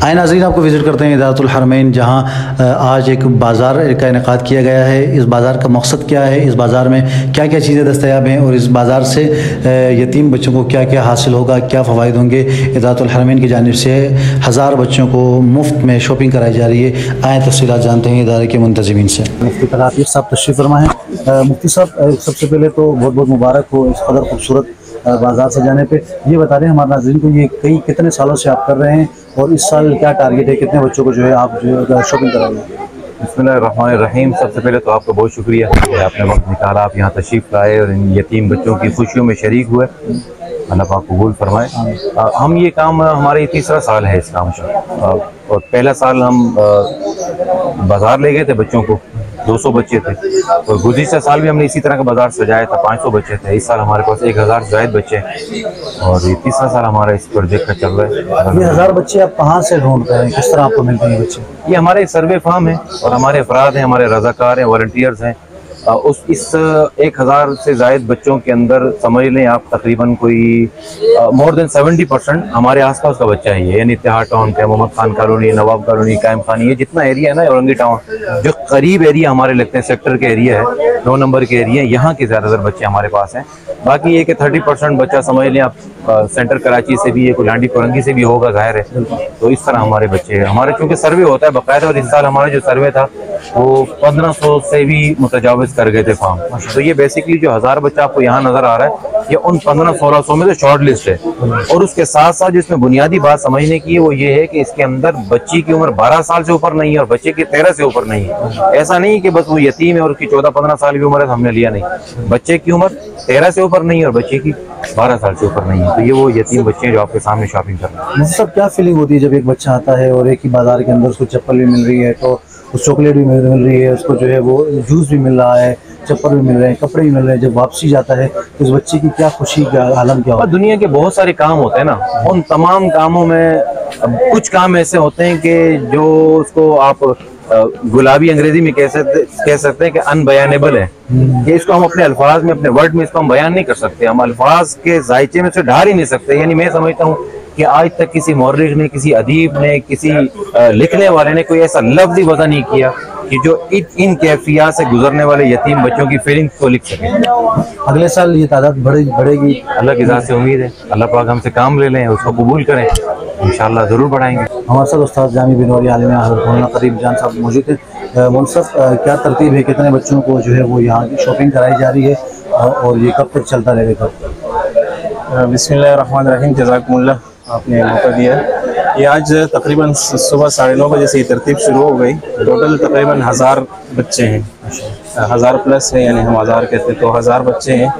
आए नाज़रीन, आपको विज़िट करते हैं इदारतुल हरमैन, जहाँ आज एक बाज़ार का इनेकाद किया गया है। इस बाज़ार का मकसद क्या है, इस बाज़ार में क्या क्या चीज़ें दस्तयाब हैं और इस बाज़ार से यतीम बच्चों को क्या क्या हासिल होगा, क्या फ़वाइद होंगे। इदारतुल हरमैन की जानिब से 1000 बच्चों को मुफ्त में शॉपिंग कराई जा रही है। आए तफ़सीलात जानते हैं इदारे के मुंतज़िमीन से। मुफ्ती तलाक़ी साहब तशरीफ़ फरमा है। मुफ्ती साहब, सबसे पहले तो बहुत बहुत मुबारक हो इस कदर खूबसूरत बाज़ार से जाने पे। ये बता दें हमारे नाज़रीन को, ये कितने सालों से आप कर रहे हैं और इस साल क्या टारगेट है, कितने बच्चों को जो है आप जो शॉपिंग कराएंगे। बिस्मिल्लाहिर्रहमानिर्रहीम। सबसे पहले तो आपका बहुत शुक्रिया कि आपने वक्त निकाला, आप यहाँ तशरीफ़ लाए और इन यतीम बच्चों की खुशियों में शरीक हुए। अल्लाह पाक कबूल फरमाए। हम ये काम, हमारा ये तीसरा साल है इस काम का, और पहला साल हम बाज़ार ले गए थे बच्चों को, 200 बच्चे थे, और गुज़िश्ता साल भी हमने इसी तरह का बाज़ार सजाया था, 500 बच्चे थे। इस साल हमारे पास 1000 ज़ायद बच्चे हैं और ये तीसरा साल हमारा इस प्रोजेक्ट का चल रहा है। ये 1000 बच्चे आप कहाँ से ढूंढ रहे हैं, किस तरह आपको मिलते हैं बच्चे? ये हमारे एक सर्वे फार्म है और हमारे अफराद हैं, हमारे रज़ाकार हैं, वॉलंटियर्स हैं। इस 1000 से ज़ायद बच्चों के अंदर समझ लें आप तकरीबन कोई मोर देन 70% हमारे आसपास का बच्चा है। यानी इत्तेहाद टाउन का, मोहम्मद खान कॉलोनी, नवाब कॉलोनी, कायम खानी, ये जितना एरिया है ना औरंगी टाउन, जो करीब एरिया हमारे लगते हैं, सेक्टर के एरिया है, 9 नंबर के एरिया, यहाँ के ज़्यादातर बच्चे हमारे पास हैं। बाकी ये कि 30% बच्चा समझ लें आप सेंटर कराची से भी है, कुलांडी कोरंगी से भी होगा, जाहिर है। तो इस तरह हमारे बच्चे, हमारे चूँकि सर्वे होता है बाकायदा, और इस साल हमारा जो सर्वे था वो 1500 से भी मुतजाविज कर गए थे फार्म। तो ये बेसिकली जो 1000 बच्चा आपको यहाँ नजर आ रहा है, ये उन 1500-1600 में से शॉर्ट लिस्ट है। और उसके साथ साथ जिसमें बुनियादी बात समझने की है वो ये है कि इसके अंदर बच्ची की उम्र 12 साल से ऊपर नहीं है और बच्चे की 13 से ऊपर नहीं है। ऐसा नहीं कि बस वो यतीम है और उसकी 14-15 साल की उम्र है तो हमने लिया नहीं। बच्चे की उम्र 13 से ऊपर नहीं है और बच्चे की 12 साल से ऊपर नहीं है। तो ये वो यतीम बच्चे हैं जो आपके सामने शॉपिंग कर रहे हैं। सब क्या फीलिंग होती है जब एक बच्चा आता है और एक ही बाजार के अंदर उसको चप्पल भी मिल रही है, तो उस चॉकलेट भी मिल रही है, उसको जो है वो जूस भी मिल रहा है, चप्पल भी मिल रहे हैं, कपड़े भी मिल रहे हैं, जब वापसी जाता है तो उस बच्चे की क्या खुशी का आलम क्या होता है? दुनिया के बहुत सारे काम होते हैं ना, उन तमाम कामों में कुछ काम ऐसे होते हैं कि जो उसको आप गुलाबी अंग्रेजी में कह सकते हैं कि अनबयानेबल है, कि इसको हम अपने अल्फाज में, अपने वर्ड में इसको हम बयान नहीं कर सकते, हम अल्फाज के जायचे में से ढार ही नहीं सकते। यानी मैं समझता हूँ कि आज तक किसी मौर्रिख ने, किसी अदीब ने, किसी लिखने वाले ने कोई ऐसा लफ्ज़ ही वज़ा नहीं किया कि जो इन कैफियत से गुजरने वाले यतीम बच्चों की फीलिंग्स को लिख सके। अगले साल ये तादाद बढ़ेगी, अल्लाह की ज़ात से उम्मीद है। अल्लाह पाक हमसे काम ले लें, उसको कबूल करें, इंशाअल्लाह ज़रूर बढ़ाएंगे। हमारे साथ उस्ताद जामी बिनौरी आलिम मौलाना करीम जान साहब मौजूद हैं। मुनसफ, क्या तरतीब है, कितने बच्चों को जो है वो यहाँ की शॉपिंग कराई जा रही है और ये कब तक चलता रहेगा? बिस्मिल्लाहिर्रहमानिर्रहीम, जज़ाकुमुल्लाह, आपने मौका दिया। ये आज तकरीबन सुबह 9:30 बजे से ये तरतीब शुरू हो गई। टोटल तकरीबन 1000 बच्चे हैं, 1000 प्लस है, यानी हम 1000 कहते हैं, तो 1000 बच्चे हैं।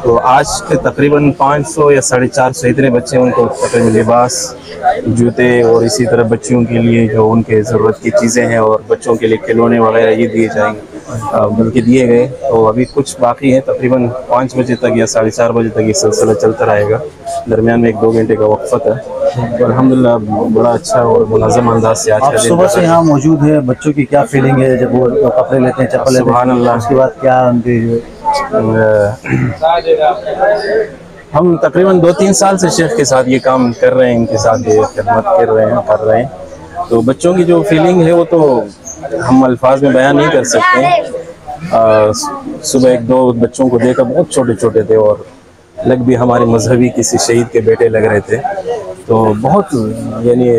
तो आज के तकरीबन 500 या 450 इतने बच्चे, उनको तकरीबन लिबास, जूते और इसी तरह बच्चियों के लिए जो उनके ज़रूरत की चीज़ें हैं और बच्चों के लिए खिलौने वगैरह ये दिए जाएंगे, बल्कि दिए गए। तो अभी कुछ बाकी है, तकरीबन 5 बजे तक या 4:30 बजे तक ये सिलसिला चलता रहेगा। दरमियान में 1-2 घंटे का वक्फा है। तो अल्हम्दुलिल्लाह बड़ा अच्छा और मुनज़्ज़म अंदाज से आज आप सुबह से यहाँ मौजूद है। बच्चों की क्या फीलिंग है जब वो कपड़े लेते हैं, चप्पल लेते हैं, उसके बाद क्या उनकी? हम तकरीबन 2-3 साल से शेख के साथ ये काम कर रहे हैं, इनके साथ ये खिदमत कर रहे हैं। तो बच्चों की जो फीलिंग है वो तो हम अल्फाज में बयान नहीं कर सकते। सुबह 1-2 बच्चों को देखा, बहुत छोटे छोटे थे और लग भी हमारे मजहबी किसी शहीद के बेटे लग रहे थे। तो बहुत, यानी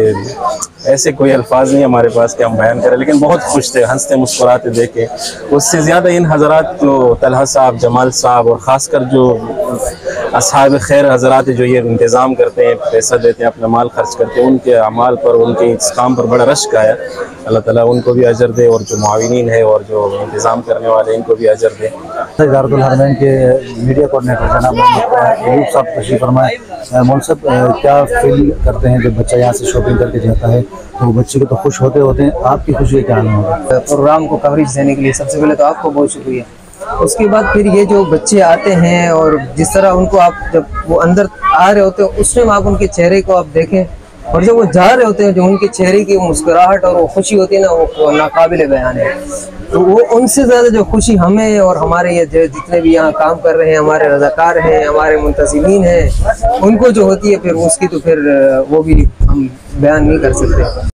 ऐसे कोई अल्फाज नहीं हमारे पास कि हम बयान करें, लेकिन बहुत खुश थे, हंसते मुस्कुराते देखे। उससे ज़्यादा इन हज़रात जो तलहा साहब, जमाल साहब और ख़ासकर जो असहाब खैर हज़रात जो ये इंतज़ाम करते हैं, पैसा देते हैं, अपना माल खर्च करते हैं, उनके अमाल पर, उनके इस काम पर बड़ा रश्क आया। अल्लाह ताला उनको भी अजर दे और जो मुआविनीन है और जो इंतज़ाम करने वाले इनको भी अजर दे। इदारतुल हरमैन के मीडिया कोऑर्डिनेटर जनाब अयूब साहब तशरीफ़ फरमाए। मुनसफ, क्या फील करते हैं जब बच्चा यहाँ से शॉपिंग करके जाता है? तो बच्चे को तो खुश होते हैं, आपकी खुशी क्या हाल होगा? प्रोग्राम को कवरेज देने के लिए सबसे पहले तो आपको बहुत शुक्रिया। उसके बाद फिर ये जो बच्चे आते हैं और जिस तरह उनको आप जब वो अंदर आ रहे होते हैं उस टाइम आप उनके चेहरे को आप देखें, और जब वो जा रहे होते हैं जो उनके चेहरे की मुस्कुराहट और वो खुशी होती है ना, वो नाकाबिले बयान है। तो वो उनसे ज़्यादा जो खुशी हमें और हमारे ये जितने भी यहाँ काम कर रहे हैं, हमारे रज़ाकार हैं, हमारे मुंतज़िमीन हैं, उनको जो होती है फिर उसकी तो फिर वो भी हम बयान नहीं कर सकते।